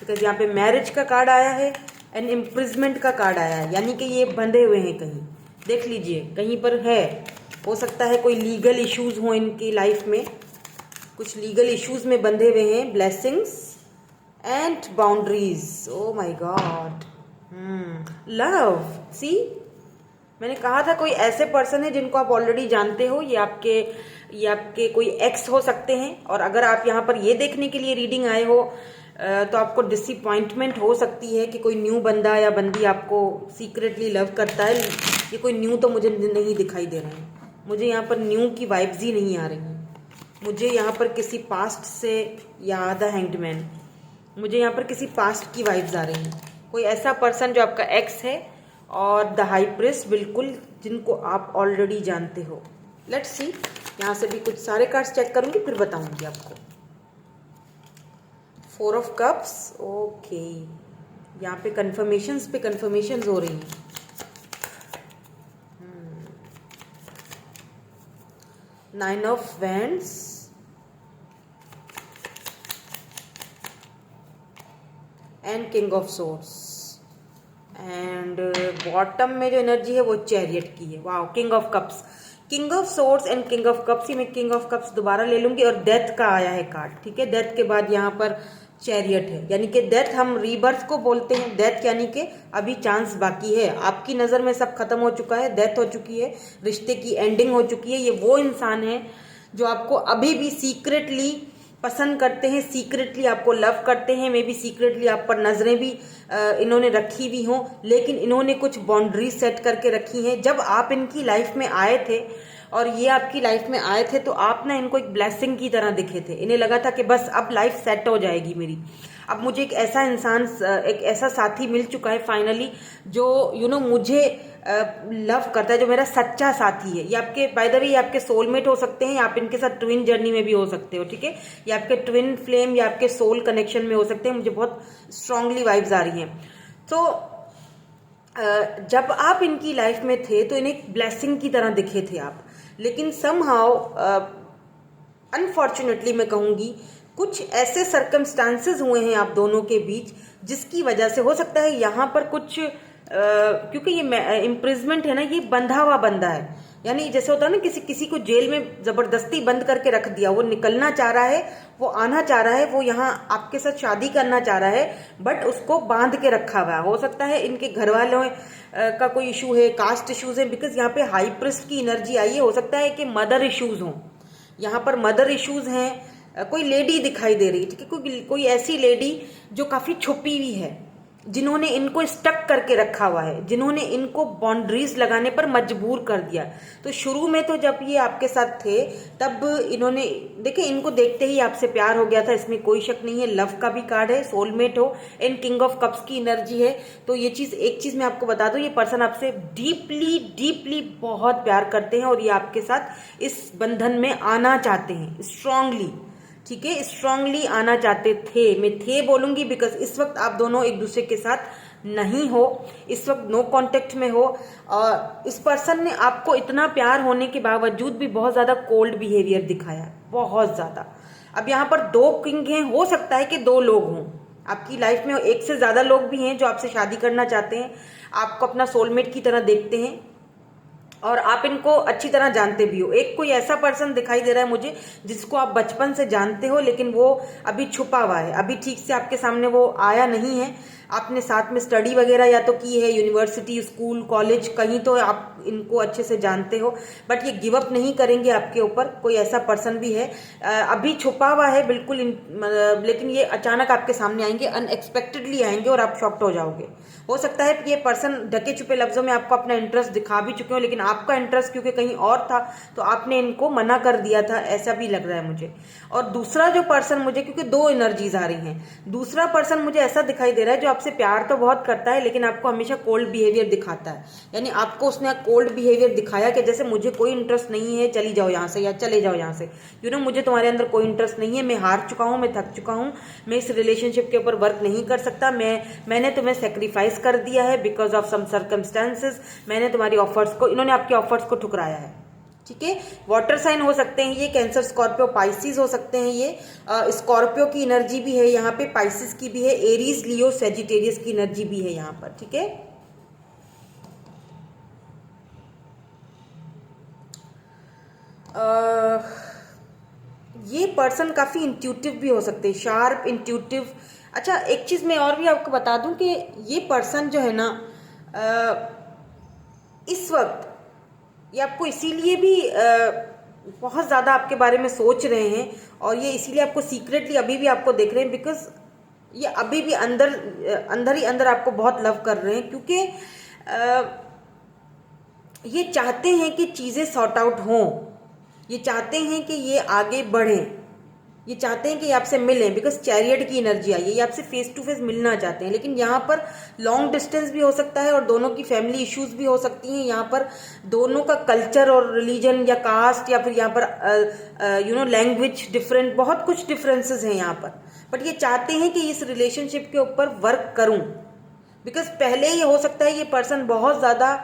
बिकॉज यहाँ पे मैरिज का कार्ड आया है एंड इम्प्रिजमेंट का कार्ड आया है, यानी कि ये बंधे हुए हैं कहीं, देख लीजिए कहीं पर है। हो सकता है कोई लीगल इश्यूज हो इनकी लाइफ में, कुछ लीगल इश्यूज में बंधे हुए हैं। Blessings and boundaries, oh my god, love, see मैंने कहा था कोई ऐसे पर्सन है जिनको आप ऑलरेडी जानते हो, ये आपके कोई एक्स हो सकते हैं। और अगर आप यहाँ पर ये देखने के लिए रीडिंग आए हो तो आपको डिसअपॉइंटमेंट हो सकती है कि कोई न्यू बंदा या बंदी आपको सीक्रेटली लव करता है। ये कोई न्यू तो मुझे नहीं दिखाई दे रहा है, मुझे यहाँ पर न्यू की वाइब्स ही नहीं आ रही हैं। मुझे यहाँ पर किसी पास्ट से याद है हैंग्ड, मुझे यहाँ पर किसी पास्ट की वाइब्स आ रही हैं। कोई ऐसा पर्सन जो आपका एक्स है, और द हाई प्रिस्ट बिल्कुल, जिनको आप ऑलरेडी जानते हो। लेट्स सी, यहाँ से भी कुछ सारे कार्ड्स चेक करूंगी फिर बताऊंगी आपको। 4 ऑफ कप्स, ओके, यहाँ पे कंफर्मेशंस हो रही हैं। 9 of wands and king of swords, and bottom में जो एनर्जी है वो चैरियट की है। Wow, king of cups, king of swords and king of cups ही मैं किंग ऑफ कप्स दोबारा ले लूंगी, और डेथ का आया है कार्ड। ठीक है, डेथ के बाद यहाँ पर चैरियट है, यानी कि डेथ हम रीबर्थ को बोलते हैं। डेथ यानी कि अभी चांस बाकी है, आपकी नज़र में सब खत्म हो चुका है, डेथ हो चुकी है, रिश्ते की एंडिंग हो चुकी है। ये वो इंसान है जो आपको अभी भी सीक्रेटली पसंद करते हैं, सीक्रेटली आपको लव करते हैं, मे बी सीक्रेटली आप पर नजरें भी इन्होंने रखी हुई हों, लेकिन इन्होंने कुछ बाउंड्री सेट करके रखी हैं। जब आप इनकी लाइफ में आए थे और ये आपकी लाइफ में आए थे तो आप ना इनको एक ब्लेसिंग की तरह दिखे थे। इन्हें लगा था कि बस अब लाइफ सेट हो जाएगी मेरी, अब मुझे एक ऐसा इंसान, एक ऐसा साथी मिल चुका है फाइनली जो मुझे लव करता है, जो मेरा सच्चा साथी है। ये आपके बाय द वे ये आपके सोलमेट हो सकते हैं, आप इनके साथ ट्विन जर्नी में भी हो सकते हो, ठीक है। ये आपके ट्विन फ्लेम या आपके सोल कनेक्शन में हो सकते हैं। मुझे बहुत स्ट्रांगली वाइब्स आ रही हैं। तो जब आप इनकी लाइफ में थे तो इन्हें एक ब्लेसिंग की तरह दिखे थे आप, लेकिन समहाउ अनफॉर्चुनेटली मैं कहूँगी कुछ ऐसे सर्कमस्टांसेस हुए हैं आप दोनों के बीच जिसकी वजह से हो सकता है यहाँ पर कुछ क्योंकि ये इम्प्रिजमेंट है ना, ये बंधा हुआ बंदा है। यानी जैसे होता है ना किसी को जेल में जबरदस्ती बंद करके रख दिया, वो निकलना चाह रहा है, वो आना चाह रहा है, वो यहाँ आपके साथ शादी करना चाह रहा है, बट उसको बांध के रखा हुआ है। हो सकता है इनके घर वालों का कोई इशू है, कास्ट इश्यूज है, बिकॉज यहाँ पे हाई प्रिस्ट की एनर्जी आई है। हो सकता है कि मदर इश्यूज हों, यहाँ पर मदर इश्यूज हैं। कोई लेडी दिखाई दे रही है, ठीक है, कोई ऐसी लेडी जो काफी छुपी हुई है, जिन्होंने इनको स्टक करके रखा हुआ है, जिन्होंने इनको बाउंड्रीज लगाने पर मजबूर कर दिया। तो शुरू में तो जब ये आपके साथ थे तब इन्होंने देखिए, इनको देखते ही आपसे प्यार हो गया था, इसमें कोई शक नहीं है। लव का भी कार्ड है, सोलमेट हो, एंड किंग ऑफ कप्स की एनर्जी है। तो ये चीज, एक चीज मैं आपको बता दूं, ये पर्सन आपसे डीपली डीपली बहुत प्यार करते हैं और ये आपके साथ इस बंधन में आना चाहते हैं स्ट्रांगली, ठीक है, स्ट्रांगली आना चाहते थे। मैं थे बोलूंगी बिकॉज इस वक्त आप दोनों एक दूसरे के साथ नहीं हो, इस वक्त नो कांटेक्ट में हो। और इस पर्सन ने आपको इतना प्यार होने के बावजूद भी बहुत ज्यादा कोल्ड बिहेवियर दिखाया, बहुत ज्यादा। अब यहाँ पर 2 किंग हैं, हो सकता है कि 2 लोग हों आपकी लाइफ में, एक से ज्यादा लोग भी हैं जो आपसे शादी करना चाहते हैं, आपको अपना सोलमेट की तरह देखते हैं और आप इनको अच्छी तरह जानते भी हो। एक कोई ऐसा पर्सन दिखाई दे रहा है मुझे जिसको आप बचपन से जानते हो, लेकिन वो अभी छुपा हुआ है, अभी ठीक से आपके सामने वो आया नहीं है। आपने साथ में स्टडी वगैरह या तो की है, यूनिवर्सिटी, स्कूल, कॉलेज, कहीं तो आप इनको अच्छे से जानते हो, बट ये गिव अप नहीं करेंगे आपके ऊपर। कोई ऐसा पर्सन भी है, अभी छुपा हुआ है बिल्कुल, लेकिन ये अचानक आपके सामने आएंगे, अनएक्सपेक्टेडली आएंगे और आप शॉक्ड हो जाओगे। हो सकता है कि ये पर्सन ढके छुपे लफ्जों में आपको अपना इंटरेस्ट दिखा भी चुके हो, लेकिन आपका इंटरेस्ट क्योंकि कहीं और था तो आपने इनको मना कर दिया था, ऐसा भी लग रहा है मुझे। और दूसरा जो पर्सन मुझे, क्योंकि 2 एनर्जीज आ रही हैं, दूसरा पर्सन मुझे ऐसा दिखाई दे रहा है जो आपसे प्यार तो बहुत करता है लेकिन आपको हमेशा कोल्ड बिहेवियर दिखाता है। यानी आपको उसने कोल्ड बिहेवियर दिखाया कि जैसे मुझे कोई इंटरेस्ट नहीं है, चली जाओ यहाँ से या चले जाओ यहाँ से, मुझे तुम्हारे अंदर कोई इंटरेस्ट नहीं है, मैं हार चुका हूँ, मैं थक चुका हूँ, मैं इस रिलेशनशिप के ऊपर वर्क नहीं कर सकता, मैंने तुम्हें सेक्रीफाइस कर दिया है बिकॉज ऑफ सम सर्कमस्टांसेस, मैंने तुम्हारी ऑफर्स को, इन्होंने आपके ऑफर्स को ठुकराया है, ठीक है। वाटर साइन हो सकते हैं ये, कैंसर, स्कॉर्पियो, पाइसिस हो सकते हैं ये। स्कॉर्पियो की एनर्जी भी है यहाँ पे, पाइसिस की भी है, एरीज, लियो, सेजिटेरियस की एनर्जी भी है यहाँ पर, ठीक है। ये पर्सन काफी इंट्यूटिव भी हो सकते हैं, शार्प, इंट्यूटिव। अच्छा, एक चीज मैं और भी आपको बता दूं कि ये पर्सन जो है ना, इस वक्त ये आपको इसीलिए भी बहुत ज़्यादा आपके बारे में सोच रहे हैं और ये इसीलिए आपको सीक्रेटली अभी भी आपको देख रहे हैं, बिकॉज ये अभी भी अंदर ही अंदर आपको बहुत लव कर रहे हैं, क्योंकि ये चाहते हैं कि चीज़ें सॉर्ट आउट हों, ये चाहते हैं कि ये आगे बढ़ें, ये चाहते हैं कि ये आपसे मिलें, बिकॉज चैरियट की एनर्जी आई है, ये आपसे फेस टू फेस मिलना चाहते हैं। लेकिन यहाँ पर लॉन्ग डिस्टेंस भी हो सकता है और दोनों की फैमिली इश्यूज भी हो सकती हैं। यहाँ पर दोनों का कल्चर और रिलीजन या कास्ट या फिर यहाँ पर लैंग्वेज डिफरेंट, बहुत कुछ डिफरेंसेस हैं यहाँ पर, बट ये चाहते हैं कि इस रिलेशनशिप के ऊपर वर्क करूँ, बिकॉज पहले ये हो सकता है ये पर्सन बहुत ज़्यादा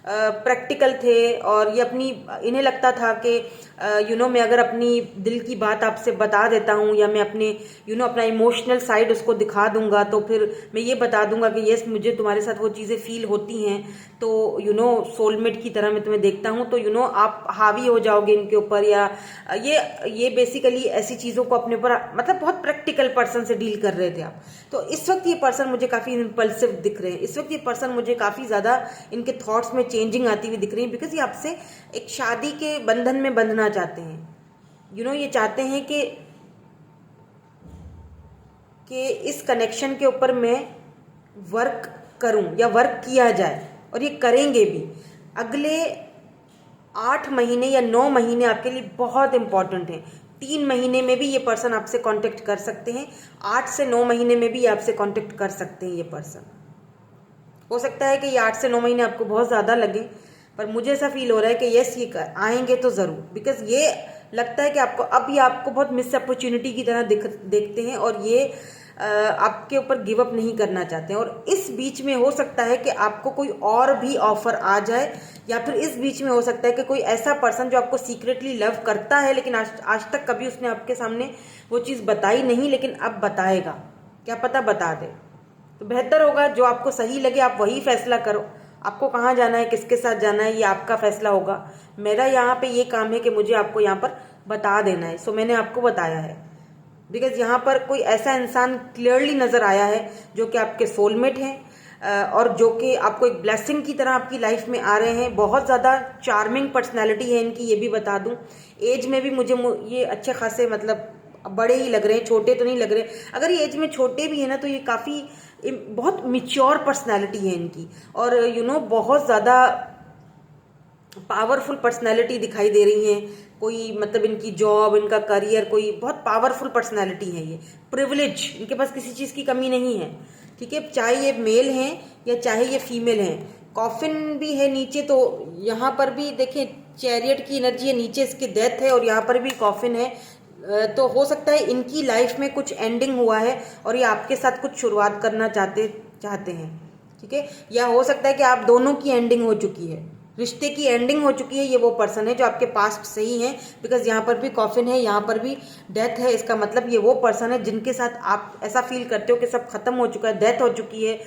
प्रैक्टिकल थे और ये इन्हें लगता था कि मैं अगर अपनी दिल की बात आपसे बता देता हूँ या मैं अपने अपना इमोशनल साइड उसको दिखा दूंगा तो फिर मैं ये बता दूंगा कि यस, मुझे तुम्हारे साथ वो चीज़ें फील होती हैं, तो सोलमेट की तरह मैं तुम्हें देखता हूँ, तो आप हावी हो जाओगे इनके ऊपर, या ये बेसिकली ऐसी चीज़ों को अपने ऊपर, मतलब बहुत प्रैक्टिकल पर्सन से डील कर रहे थे आप। तो इस वक्त ये पर्सन मुझे काफ़ी इम्पल्सिव दिख रहे हैं, इस वक्त ये पर्सन मुझे काफ़ी ज़्यादा इनके थॉट्स में चेंजिंग आती हुई दिख रही है, बिकॉज ये आपसे एक शादी के बंधन में बंधना चाहते हैं। ये चाहते हैं कि इस कनेक्शन के ऊपर मैं वर्क करूं या वर्क किया जाए, और ये करेंगे भी। अगले 8 महीने या 9 महीने आपके लिए बहुत इंपॉर्टेंट हैं। 3 महीने में भी ये पर्सन आपसे कांटेक्ट कर सकते हैं, 8 से 9 महीने में भी आपसे कांटेक्ट कर सकते हैं ये पर्सन। हो सकता है कि ये 8 से 9 महीने आपको बहुत ज़्यादा लगे, पर मुझे ऐसा फील हो रहा है कि यस ये आएंगे तो ज़रूर, बिकॉज ये लगता है कि आपको अब ये आपको बहुत मिस अपॉर्चुनिटी की तरह देखते हैं और ये आपके ऊपर गिव अप नहीं करना चाहते हैं। और इस बीच में हो सकता है कि आपको कोई और भी ऑफर आ जाए, या फिर इस बीच में हो सकता है कि कोई ऐसा पर्सन जो आपको सीक्रेटली लव करता है लेकिन आज तक कभी उसने आपके सामने वो चीज़ बताई नहीं, लेकिन अब बताएगा, क्या पता बता दे। तो बेहतर होगा जो आपको सही लगे आप वही फैसला करो। आपको कहाँ जाना है, किसके साथ जाना है, ये आपका फैसला होगा। मेरा यहाँ पे ये काम है कि मुझे आपको यहाँ पर बता देना है, सो मैंने आपको बताया है। बिकॉज यहाँ पर कोई ऐसा इंसान क्लियरली नज़र आया है जो कि आपके सोलमेट हैं और जो कि आपको एक ब्लेसिंग की तरह आपकी लाइफ में आ रहे हैं। बहुत ज़्यादा चार्मिंग पर्सनैलिटी है इनकी, ये भी बता दूँ। एज में भी मुझे ये अच्छे खासे मतलब बड़े ही लग रहे हैं, छोटे तो नहीं लग रहे। अगर ये एज में छोटे भी है ना तो ये काफ़ी बहुत मिच्योर पर्सनैलिटी है इनकी, और बहुत ज़्यादा पावरफुल पर्सनैलिटी दिखाई दे रही है। कोई मतलब इनकी जॉब, इनका करियर, कोई बहुत पावरफुल पर्सनैलिटी है। ये प्रिविलेज, इनके पास किसी चीज़ की कमी नहीं है, ठीक है, चाहे ये मेल हैं या चाहे ये फीमेल हैं। कॉफिन भी है नीचे, तो यहाँ पर भी देखें चैरियट की एनर्जी है, नीचे इसकी डेथ है और यहाँ पर भी कॉफिन है। तो हो सकता है इनकी लाइफ में कुछ एंडिंग हुआ है और ये आपके साथ कुछ शुरुआत करना चाहते हैं, ठीक है। या हो सकता है कि आप दोनों की एंडिंग हो चुकी है, रिश्ते की एंडिंग हो चुकी है। ये वो पर्सन है जो आपके पास्ट से ही है, बिकॉज यहाँ पर भी कॉफिन है, यहाँ पर भी डेथ है। इसका मतलब ये वो पर्सन है जिनके साथ आप ऐसा फील करते हो कि सब खत्म हो चुका है, डेथ हो चुकी है,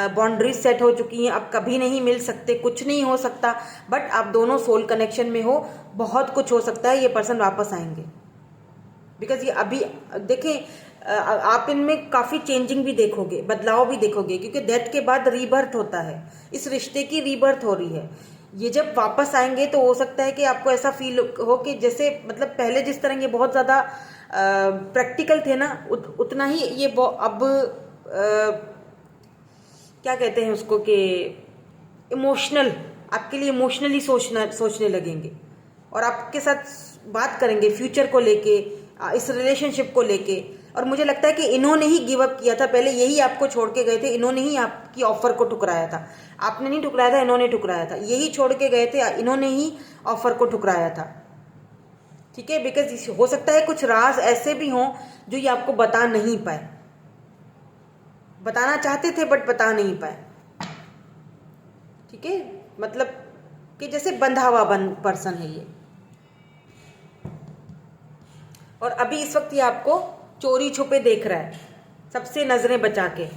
बाउंड्रीज सेट हो चुकी हैं, अब कभी नहीं मिल सकते, कुछ नहीं हो सकता। बट आप दोनों सोल कनेक्शन में हो, बहुत कुछ हो सकता है, ये पर्सन वापस आएंगे। बिकॉज ये अभी देखें आप इनमें काफ़ी चेंजिंग भी देखोगे, बदलाव भी देखोगे, क्योंकि डेथ के बाद रीबर्थ होता है, इस रिश्ते की रीबर्थ हो रही है। ये जब वापस आएंगे तो हो सकता है कि आपको ऐसा फील हो कि जैसे मतलब पहले जिस तरह ये बहुत ज़्यादा प्रैक्टिकल थे ना, उतना ही ये अब क्या कहते हैं उसको कि इमोशनल, आपके लिए इमोशनली सोचने लगेंगे और आपके साथ बात करेंगे फ्यूचर को लेके, इस रिलेशनशिप को लेके। और मुझे लगता है कि इन्होंने ही गिव अप किया था, पहले यही आपको छोड़ के गए थे, इन्होंने ही आपकी ऑफर को ठुकराया था। आपने नहीं ठुकराया था, इन्होंने ठुकराया था, यही छोड़ के गए थे, इन्होंने ही ऑफर को ठुकराया था, ठीक है। बिकॉज हो सकता है कुछ राज ऐसे भी हों जो ये आपको बता नहीं पाए, बताना चाहते थे बट बता नहीं पाए, ठीक है। मतलब कि जैसे बंधा हुआ पर्सन है ये। और अभी इस वक्त ये आपको चोरी छुपे देख रहा है, सबसे नजरें बचा के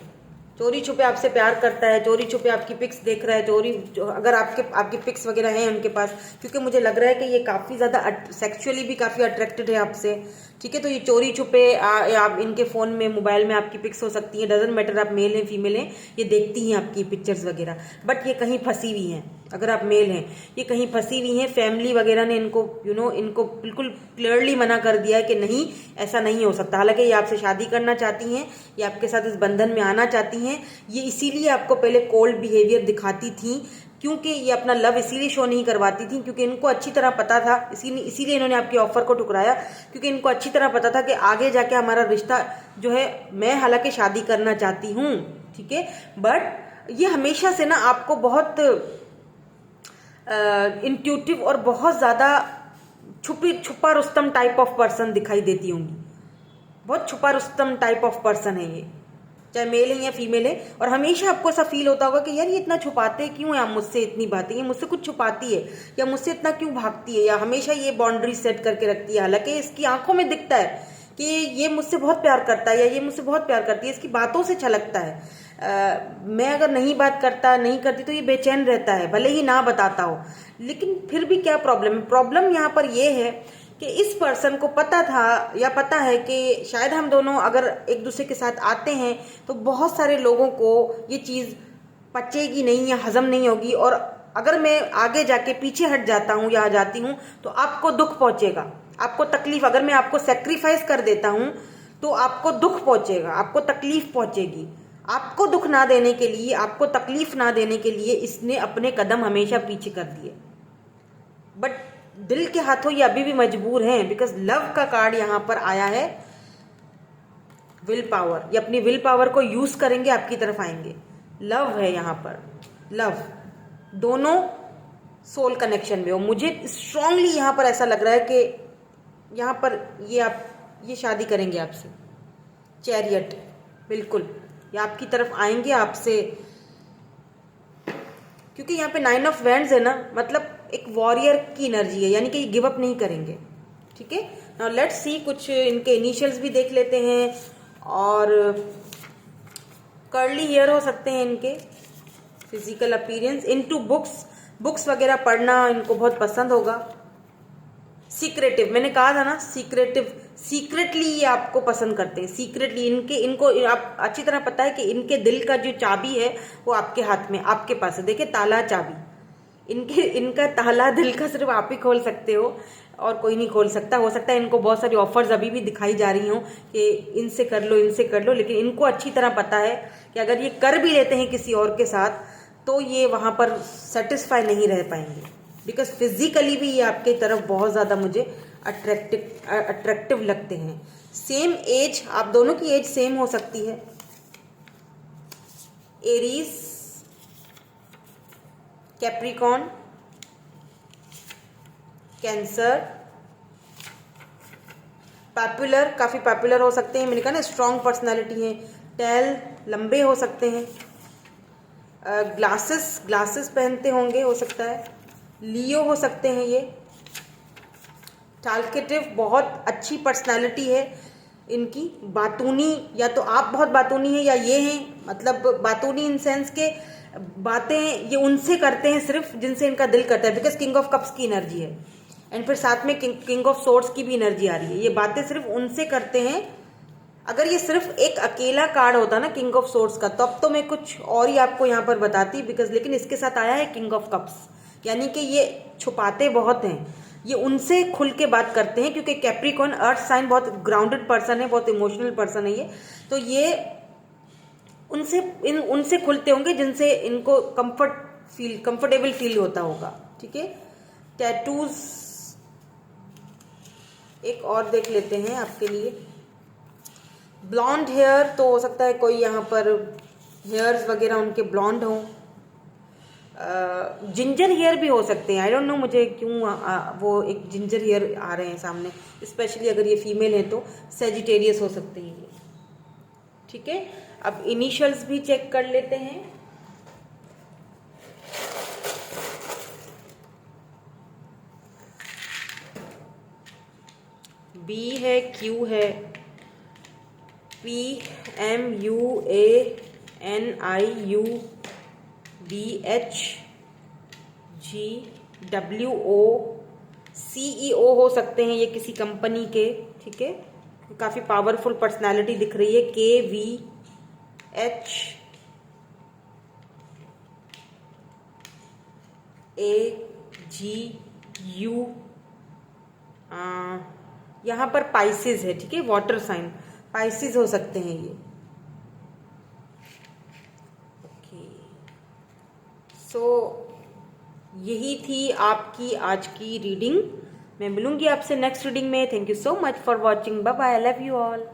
चोरी छुपे आपसे प्यार करता है, चोरी छुपे आपकी पिक्स देख रहा है। अगर आपकी पिक्स वगैरह हैं उनके पास, क्योंकि मुझे लग रहा है कि ये काफ़ी ज़्यादा सेक्सुअली भी काफ़ी अट्रैक्टेड है आपसे, ठीक है। तो ये चोरी छुपे आप इनके फ़ोन में, मोबाइल में आपकी पिक्स हो सकती हैं, डजेंट मैटर आप मेल हैं फीमेल हैं, ये देखती हैं आपकी पिक्चर्स वगैरह। बट ये कहीं फंसी हुई हैं, अगर आप मेल हैं ये कहीं फंसी हुई हैं। फैमिली वगैरह ने इनको इनको बिल्कुल क्लियरली मना कर दिया है कि नहीं, ऐसा नहीं हो सकता। हालांकि ये आपसे शादी करना चाहती हैं, ये आपके साथ इस बंधन में आना चाहती हैं। ये इसीलिए आपको पहले कोल्ड बिहेवियर दिखाती थी, क्योंकि ये अपना लव इसीलिए शो नहीं करवाती थी, क्योंकि इनको अच्छी तरह पता था, इसीलिए इन्होंने आपकी ऑफर को ठुकराया, क्योंकि इनको अच्छी तरह पता था कि आगे जाके हमारा रिश्ता जो है, मैं हालांकि शादी करना चाहती हूँ, ठीक है, बट ये हमेशा से ना आपको बहुत इंट्यूटिव और बहुत ज़्यादा छुपा रुस्तम टाइप ऑफ पर्सन दिखाई देती होंगी। बहुत छुपा रुस्तम टाइप ऑफ पर्सन है ये, चाहे मेल है या फीमेल है। और हमेशा आपको ऐसा फील होता होगा कि यार ये इतना छुपाते क्यों है मुझसे, इतनी बातें, ये मुझसे कुछ छुपाती है या मुझसे इतना क्यों भागती है, या हमेशा ये बाउंड्री सेट करके रखती है। हालांकि इसकी आंखों में दिखता है कि ये मुझसे बहुत प्यार करता है या ये मुझसे बहुत प्यार करती है, इसकी बातों से छलकता है। मैं अगर नहीं बात करता, नहीं करती तो ये बेचैन रहता है, भले ही ना बताता हो, लेकिन फिर भी क्या प्रॉब्लम है। प्रॉब्लम यहाँ पर ये है कि इस पर्सन को पता था या पता है कि शायद हम दोनों अगर एक दूसरे के साथ आते हैं तो बहुत सारे लोगों को ये चीज़ पचेगी नहीं या हजम नहीं होगी, और अगर मैं आगे जाके पीछे हट जाता हूँ या आ जाती हूँ तो आपको दुख पहुँचेगा, आपको तकलीफ। अगर मैं आपको सेक्रीफाइस कर देता हूँ तो आपको दुख पहुँचेगा, आपको तकलीफ पहुँचेगी। आपको दुख ना देने के लिए, आपको तकलीफ ना देने के लिए इसने अपने कदम हमेशा पीछे कर दिए। बट दिल के हाथों ये अभी भी मजबूर हैं, बिकॉज लव का कार्ड यहाँ पर आया है, विल पावर। ये अपनी विल पावर को यूज करेंगे, आपकी तरफ आएंगे। लव है यहाँ पर, लव, दोनों सोल कनेक्शन में हो। मुझे स्ट्रांगली यहाँ पर ऐसा लग रहा है कि यहाँ पर ये शादी करेंगे आपसे। चैरियट, बिल्कुल ये आपकी तरफ आएंगे आपसे, क्योंकि यहाँ पे 9 ऑफ वैंड्स है ना, मतलब एक वॉरियर की एनर्जी है, यानी कि ये गिव अप नहीं करेंगे। ठीक है, नाउ लेट्स सी, कुछ इनके इनिशियल्स भी देख लेते हैं, और कर्ली हेयर हो सकते हैं इनके। फिजिकल अपीयरेंस, इनटू बुक्स वगैरह पढ़ना इनको बहुत पसंद होगा। सीक्रेटिव, मैंने कहा था ना, सीक्रेटली ये आपको पसंद करते हैं। सीक्रेटली इनको आप अच्छी तरह पता है कि इनके दिल का जो चाबी है वो आपके हाथ में, आपके पास है। देखिए, ताला चाबी, इनका ताला दिल का सिर्फ आप ही खोल सकते हो और कोई नहीं खोल सकता। हो सकता है इनको बहुत सारी ऑफर्स अभी भी दिखाई जा रही हों कि इनसे कर लो, इनसे कर लो, लेकिन इनको अच्छी तरह पता है कि अगर ये कर भी लेते हैं किसी और के साथ तो ये वहां पर सेटिस्फाई नहीं रह पाएंगे, बिकॉज फिजिकली भी ये आपके तरफ बहुत ज़्यादा मुझे अट्रैक्टिव लगते हैं। सेम एज, आप दोनों की एज सेम हो सकती है। Aries, Capricorn, cancer. पॉपुलर, काफ़ी पॉपुलर हो सकते हैं, मैंने कहा ना स्ट्रॉन्ग पर्सनालिटी है। टेल, लंबे हो सकते हैं। ग्लासेस पहनते होंगे, हो सकता है। लियो हो सकते हैं ये। टाल्केटिव, बहुत अच्छी पर्सनालिटी है इनकी। बातूनी, या तो आप बहुत बातूनी हैं या ये हैं, मतलब बातूनी इन सेंस के बातें ये उनसे करते हैं सिर्फ जिनसे इनका दिल करता है, बिकॉज किंग ऑफ कप्स की एनर्जी है, एंड फिर साथ में किंग ऑफ सोर्ड्स की भी एनर्जी आ रही है। ये बातें सिर्फ उनसे करते हैं। अगर ये सिर्फ एक अकेला कार्ड होता ना किंग ऑफ सोर्ड्स का, तब तो मैं कुछ और ही आपको यहाँ पर बताती, बिकॉज लेकिन इसके साथ आया है किंग ऑफ कप्स, यानी कि ये छुपाते बहुत हैं। ये उनसे खुल के बात करते हैं, क्योंकि कैप्रिकॉन अर्थ साइन बहुत ग्राउंडेड पर्सन है, बहुत इमोशनल पर्सन है ये, तो ये उनसे खुलते होंगे जिनसे इनको कंफर्टेबल फील होता होगा। ठीक है, टैटूज एक और देख लेते हैं आपके लिए। ब्लॉन्ड हेयर, तो हो सकता है कोई यहाँ पर हेयर्स वगैरह उनके ब्लॉन्ड हों। जिंजर हेयर भी हो सकते हैं, आई डोंट नो मुझे क्यों वो एक जिंजर हेयर आ रहे हैं सामने, स्पेशली अगर ये फीमेल है तो सेजिटेरियस हो सकते हैं ये। ठीक है, अब इनिशियल्स भी चेक कर लेते हैं। बी है, क्यू है, PMUANIUBHGWO हो सकते हैं ये किसी कंपनी के। ठीक है, काफ़ी पावरफुल पर्सनालिटी दिख रही है। KVHAGU, यहाँ पर पाइसेस है। ठीक है, वाटर साइन पाइसेस हो सकते हैं ये। ओके, सो यही थी आपकी आज की रीडिंग। मैं मिलूंगी आपसे नेक्स्ट रीडिंग में। Thank you so much for watching. Bye bye, I love you all.